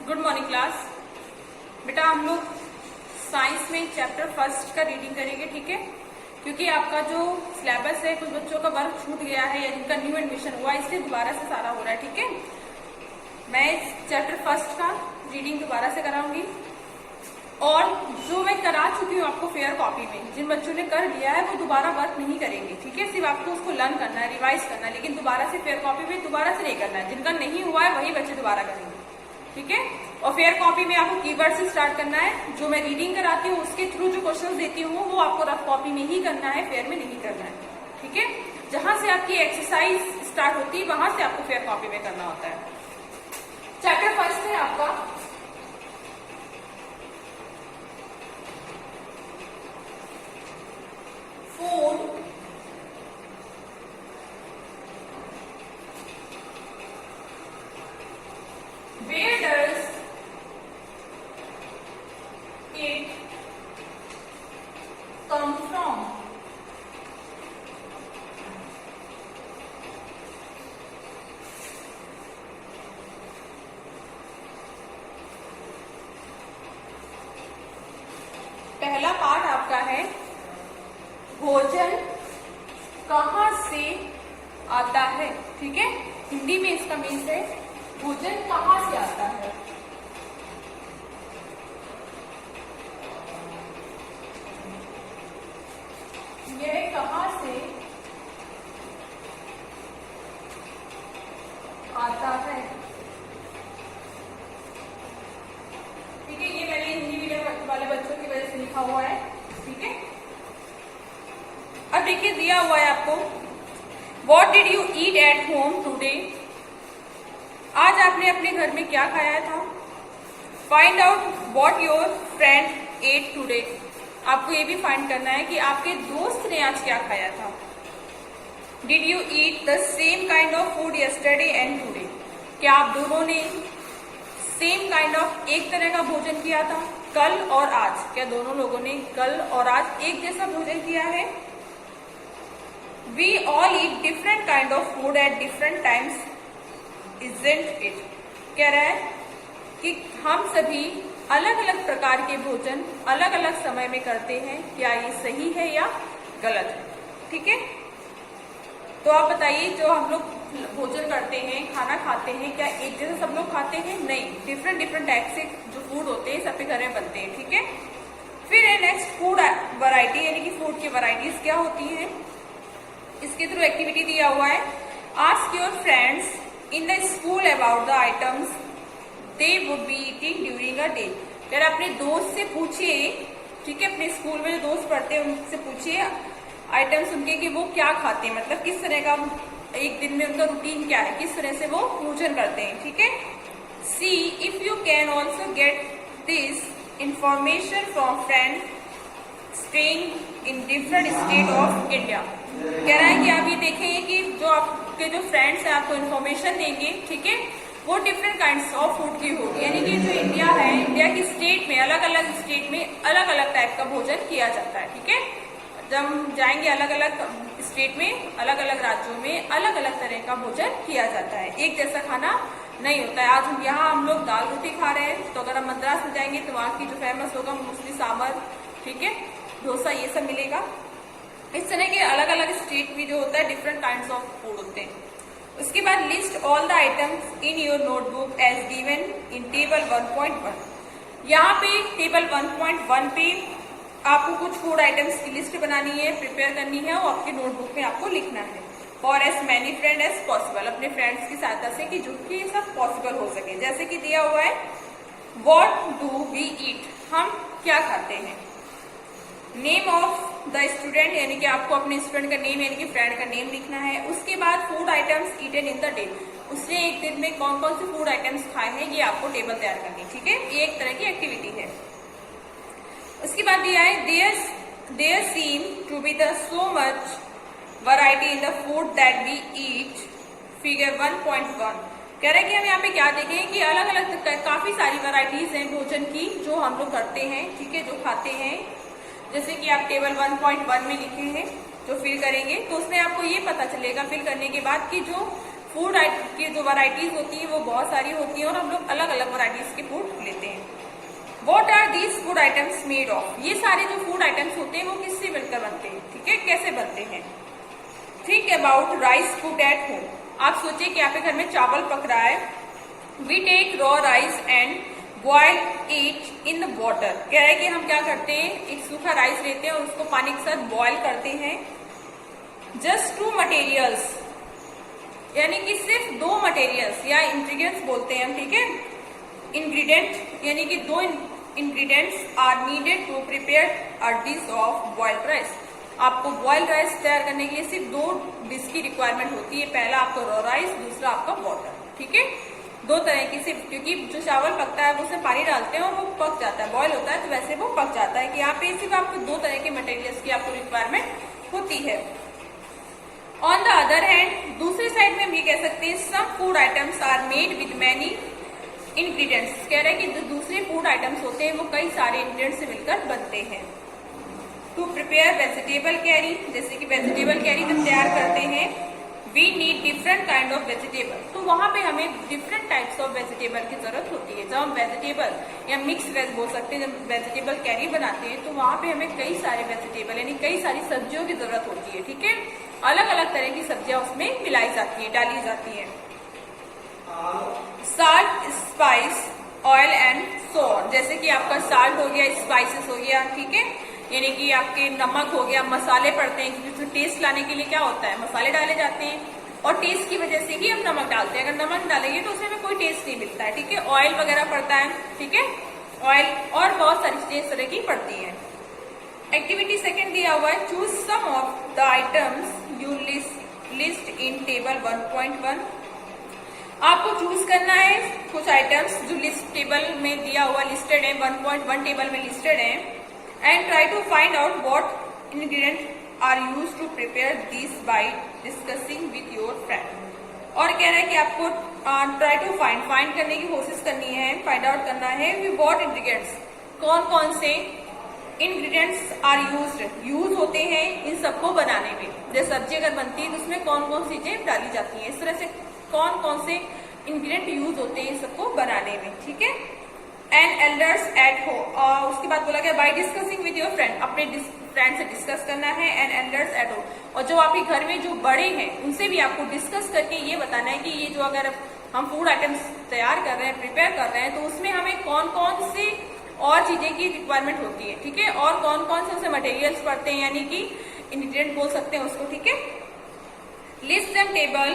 Good morning class. बेटा हम लोग साइंस में चैप्टर फर्स्ट का रीडिंग करेंगे, ठीक है? क्योंकि आपका जो सिलेबस है, कुछ बच्चों का वर्क छूट गया है या जिनका न्यू एडमिशन हुआ, इसलिए दोबारा से सारा हो रहा है, ठीक है? मैं चैप्टर फर्स्ट का रीडिंग दोबारा से कराऊंगी और जो मैं करा चुकी हूँ आपको फेयर कॉपी में, जिन बच्चों ने कर लिया है वो दोबारा वर्क नहीं करेंगे, ठीक है? सिर्फ आपको उसको लर्न करना है, रिवाइज करना है, लेकिन दोबारा से फेयर कॉपी में दोबारा से नहीं करना है। जिनका नहीं हुआ है वही बच्चे दोबारा करेंगे, ठीक है? और फेयर कॉपी में आपको कीवर्ड से स्टार्ट करना है। जो मैं रीडिंग कराती हूँ उसके थ्रू जो क्वेश्चंस देती हूँ वो आपको रफ कॉपी में ही करना है, फेयर में नहीं करना है, ठीक है? जहां से आपकी एक्सरसाइज स्टार्ट होती है वहां से आपको फेयर कॉपी में करना होता है। चैप्टर फर्स्ट है आपका food Where does it come from? पहला पार्ट आपका है भोजन कहाँ से आता है, ठीक है? हिंदी में इसका मीन्स है भोजन कहाँ से आता है। यह कहाँ से आता है, ठीक है? ये मैंने हिंदी मीडियम वाले बच्चों की वजह से लिखा हुआ है, ठीक है? अब देखिए दिया हुआ है आपको, What did you eat at home today? आज आपने अपने घर में क्या खाया था? Find out what your friend at today. आपको ये भी फाइंड करना है कि आपके दोस्त ने आज क्या खाया था। Did you eat the same kind of food yesterday and today? क्या आप दोनों ने सेम काइंड ऑफ एक तरह का भोजन किया था कल और आज? क्या दोनों लोगों ने कल और आज एक जैसा भोजन किया है? We all eat different kind of food at different times, Isn't it? कह रहा है कि हम सभी अलग अलग प्रकार के भोजन अलग अलग समय में करते हैं। क्या ये सही है या गलत है, ठीक है? तो आप बताइए, जो हम लोग भोजन करते हैं, खाना खाते हैं, क्या एक जैसे सब लोग खाते हैं? नहीं, डिफरेंट डिफरेंट टाइप से जो फूड होते हैं सबके घर में बनते हैं, ठीक है? फिर है नेक्स्ट फूड वैरायटी, यानी कि फूड की वैरायटीज क्या होती हैं। इसके थ्रू एक्टिविटी दिया हुआ है, ask your friends in the school about the items they would be eating during a day। अगर अपने दोस्त से पूछिए, ठीक है? अपने स्कूल में जो दोस्त पढ़ते हैं उनसे पूछिए आइटम्स उनके कि वो क्या खाते हैं, मतलब किस तरह का एक दिन में उनका रूटीन क्या है, किस तरह से वो भोजन करते हैं, ठीक है? See if you can also get this information from friend staying in different state of India. कह रहा है कि आप ये देखेंगे कि जो आपके जो फ्रेंड्स हैं आपको इन्फॉर्मेशन देंगे, ठीक है? वो डिफरेंट काइंड्स ऑफ फूड की होगी, यानी कि जो इंडिया है, इंडिया की स्टेट में अलग अलग स्टेट में अलग अलग टाइप का भोजन किया जाता है, ठीक है? जब हम जाएंगे अलग अलग स्टेट में, अलग अलग राज्यों में अलग अलग तरह का भोजन किया जाता है, एक जैसा खाना नहीं होता है। आज यहाँ हम लोग दाल रोटी खा रहे हैं, तो अगर हम मद्रास में जाएंगे तो वहाँ की जो फेमस होगा मोस्टली सांबर, ठीक है, डोसा, ये सब मिलेगा। इस तरह के अलग अलग स्टेट में जो होता है डिफरेंट काइंड्स ऑफ फूड होते हैं। उसके बाद list all the items in your notebook as given in table 1.1। यहाँ पे टेबल 1.1 पे आपको कुछ फूड आइटम्स की लिस्ट बनानी है, प्रिपेयर करनी है और आपके नोटबुक में आपको लिखना है। For as many friend as possible, अपने फ्रेंड्स की सहायता से कि जो कि ये सब पॉसिबल हो सके। जैसे कि दिया हुआ है वॉट डू वी ईट, हम क्या खाते हैं। नेम ऑफ द स्टूडेंट, यानी कि आपको अपने स्टूडेंट का नेम यानी कि फ्रेंड का नेम लिखना है। उसके बाद food items eaten in the day, उसने एक दिन में कौन कौन से फूड आइटम्स खाए हैं ये आपको टेबल तैयार करनी, ठीक है? ये एक तरह की एक्टिविटी है। उसके बाद दिया है there seem to be the so much variety in the food that we eat, figure 1.1। कह रहे हैं कि हम यहाँ पे क्या देखें कि अलग अलग काफी सारी वैरायटीज हैं भोजन की जो हम लोग करते हैं, ठीक है, जो खाते हैं। जैसे कि आप टेबल 1.1 में लिखे हैं जो फिल करेंगे तो उसमें आपको ये पता चलेगा फिल करने के बाद कि जो फूड की जो वैरायटीज होती है वो बहुत सारी होती है और हम लोग अलग अलग वैरायटीज के फूड लेते हैं। What are these food items made of? ये सारे जो फूड आइटम्स होते हैं वो किससे मिलकर बनते हैं, ठीक है, कैसे बनते हैं? Think about rice cooked at home. आप सोचिए कि आपके घर में चावल पक रहा है। We take raw rice and boil it in water. कह रहा है कि हम क्या करते हैं, एक सूखा राइस लेते हैं और उसको पानी के साथ बॉयल करते हैं। जस्ट 2 मटेरियल्स, यानी कि सिर्फ 2 मटेरियल्स या इंग्रेडिएंट्स बोलते हैं हम, ठीक है। इंग्रेडिएंट यानी कि 2 ingredients are needed to prepare a dish of boiled rice. आपको बॉइल्ड राइस तैयार करने के लिए सिर्फ 2 डिश की रिक्वायरमेंट होती है। पहला आपका रॉ राइस, दूसरा आपका वाटर, ठीक है। 2 तरह की सिर्फ, क्योंकि जो चावल पकता है वो उसमें पानी डालते हैं और वो पक जाता है, बॉयल होता है तो वैसे वो पक जाता है। कि यहाँ पे सिर्फ आपको 2 तरह के मटेरियल्स की आपको रिक्वायरमेंट होती है। ऑन द अदर हैंड, दूसरी साइड में हम ये कह सकते हैं some food items are made with many ingredients. कह रहे हैं कि जो दूसरे फूड आइटम्स होते हैं वो कई सारे इंग्रेडिएंट्स से मिलकर बनते हैं। टू प्रिपेयर वेजिटेबल कैरी, जैसे कि वेजिटेबल कैरी जब तैयार करते हैं, we need different kind of vegetable. तो वहां पे हमें डिफरेंट टाइप्स ऑफ वेजिटेबल की जरूरत होती है। जब हम वेजिटेबल या मिक्स वेज बोल सकते हैं, जब वेजिटेबल कैरी बनाते हैं तो वहां पे हमें कई सारे वेजिटेबल यानी कई सारी सब्जियों की जरूरत होती है, ठीक है। अलग अलग तरह की सब्जियां उसमें मिलाई जाती है, डाली जाती है। Salt, spice, oil and salt, जैसे कि आपका साल्ट हो गया, स्पाइसेस हो गया, ठीक है, यानी कि आपके नमक हो गया, मसाले पड़ते हैं क्योंकि टेस्ट लाने के लिए क्या होता है, मसाले डाले जाते हैं और टेस्ट की वजह से ही हम नमक डालते हैं। अगर नमक डालेंगे तो उसमें कोई टेस्ट नहीं मिलता है, ठीक है। ऑयल वगैरह पड़ता है, ठीक है, ऑयल और बहुत सारी चीजें इस तरह की पड़ती है। एक्टिविटी सेकंड दिया हुआ है, choose some of the items you list in table 1.1। आपको चूज करना है कुछ आइटम्स जो लिस्ट टेबल में दिया हुआ लिस्टेड है, 1.1 टेबल में लिस्टेड है, and try to find out what ingredient are used to prepare this by discussing with your friend. और कह रहा है कि आपको ट्राई टू फाइंड करने की कोशिश करनी है, फाइंड आउट करना है व्हाट इंग्रेडिएंट्स, कौन कौन से इंग्रेडिएंट्स आर यूज होते हैं इन सबको बनाने में। जैसे सब्जी अगर बनती है तो उसमें कौन कौन सी चीजें डाली जाती हैं, इस तरह से कौन कौन से इंग्रेडिएंट यूज होते हैं इन सबको बनाने में, ठीक है। एंड एल्डर्स एट होम, उसके बाद बोला गया by discussing with your friend, अपने फ्रेंड से डिस्कस करना है। एंड एल्डर्स एट होम, और जो आपके घर में जो बड़े हैं उनसे भी आपको डिस्कस करके ये बताना है कि ये जो अगर हम फूड आइटम्स तैयार कर रहे हैं, प्रिपेयर कर रहे हैं, तो उसमें हमें कौन कौन सी और चीजें की रिक्वायरमेंट होती है, ठीक है, और कौन कौन से उसे मटेरियल्स पड़ते हैं, यानी कि इंग्रेडिएंट बोल सकते हैं उसको, ठीक है। लिस्ट देम टेबल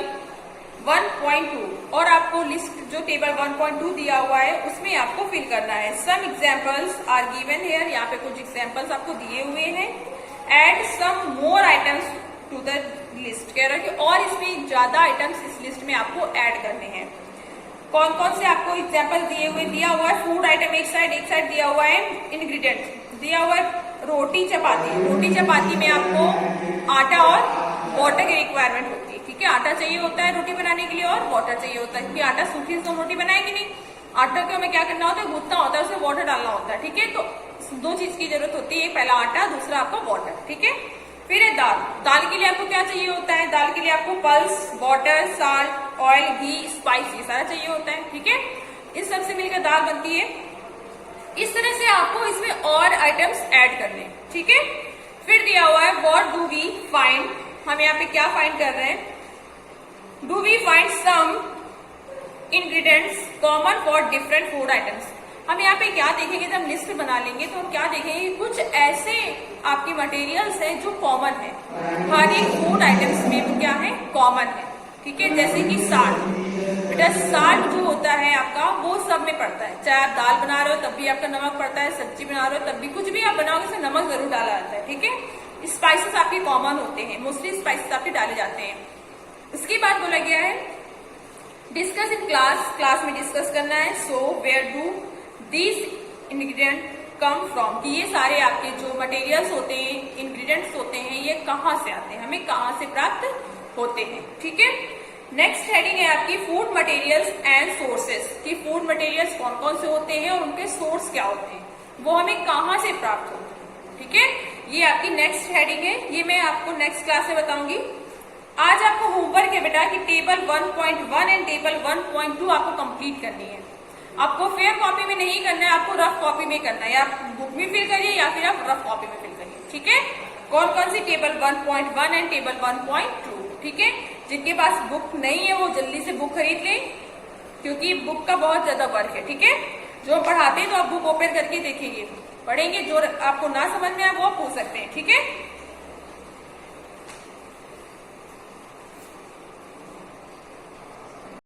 1.2, और आपको लिस्ट जो टेबल 1.2 दिया हुआ है उसमें आपको फिल करना है। Some examples are given here, यहाँ पे कुछ एग्जाम्पल्स आपको दिए हुए हैं। Add some more items to the list, कह रहा है कि और इसमें ज्यादा आइटम्स इस लिस्ट में आपको ऐड करने हैं। कौन कौन से आपको एग्जाम्पल दिया हुआ है, फूड आइटम एक साइड दिया हुआ है, इंग्रेडिएंट दिया हुआ है रोटी चपाती में आपको आटा और वाटर की रिक्वायरमेंट होती है, ठीक है। आटा चाहिए होता है रोटी बनाने के लिए और वाटर चाहिए होता है, क्योंकि आटा सूखी से हम रोटी बनाएंगे नहीं, आटा को हमें क्या करना होता है, गूंथना होता है, उसमें वाटर डालना होता है, ठीक है। तो 2 चीज की जरूरत होती है, पहला आटा, दूसरा आपका वाटर, ठीक है। फिर है दाल के लिए आपको क्या चाहिए होता है, दाल के लिए आपको पल्स, वाटर, साल्ट, ऑयल, घी, स्पाइस, ये सारा चाहिए होता है, ठीक है। इस सब से मिलकर दाल बनती है। इस तरह से आपको इसमें और आइटम्स ऐड करने, ठीक है। फिर दिया हुआ है व्हाट डू वी फाइंड, हम यहाँ पे क्या फाइंड कर रहे हैं, do we find some ingredients common for different food items. हम यहाँ पे क्या देखेंगे, जब हम लिस्ट बना लेंगे तो हम क्या देखेंगे, कुछ ऐसे आपके मटेरियल्स हैं जो कॉमन है, हर एक फूड आइटम्स में वो क्या है, कॉमन है, ठीक है। जैसे कि साल्ट, बेटा साल्ट जो होता है आपका वो सब में पड़ता है, चाहे आप दाल बना रहे हो तब भी आपका नमक पड़ता है, सब्जी बना रहे हो तब भी, कुछ भी आप बनाओगे उसमें नमक जरूर डाला जाता है, ठीक है। स्पाइसेस आपके कॉमन होते हैं, मोस्टली स्पाइसेस आपके डाले जाते हैं। उसके बाद बोला गया है डिस्कस इन क्लास में डिस्कस करना है। So where do these ingredient come from, कि ये सारे आपके जो मटेरियल्स होते हैं, इंग्रेडिएंट्स होते हैं, ये कहाँ से आते हैं, हमें कहाँ से प्राप्त होते हैं, ठीक है। नेक्स्ट हेडिंग है आपकी फूड मटेरियल्स एंड सोर्सेस, कि फूड मटेरियल्स कौन कौन से होते हैं और उनके सोर्स क्या होते हैं, वो हमें कहाँ से प्राप्त होते हैं, ठीक है। ये आपकी नेक्स्ट हेडिंग है, ये मैं आपको नेक्स्ट क्लास में बताऊंगी। आज आपको होमवर्क है बेटा कि टेबल 1.1 एंड टेबल 1.2 आपको कंप्लीट करनी है। आपको फेयर कॉपी में नहीं करना है, आपको रफ कॉपी में करना है। या बुक में फिल करिए या फिर आप रफ कॉपी में फिल करिए, ठीक है। कौन कौन सी टेबल 1.1 एंड टेबल 1.2, ठीक है। जिनके पास बुक नहीं है वो जल्दी से बुक खरीद लें, क्योंकि बुक का बहुत ज्यादा वर्क है, ठीक है। जो पढ़ाते हैं तो आप बुक ओपन करके देखेंगे, पढ़ेंगे, जो आपको ना समझ में आए वो आप पूछ सकते हैं, ठीक है।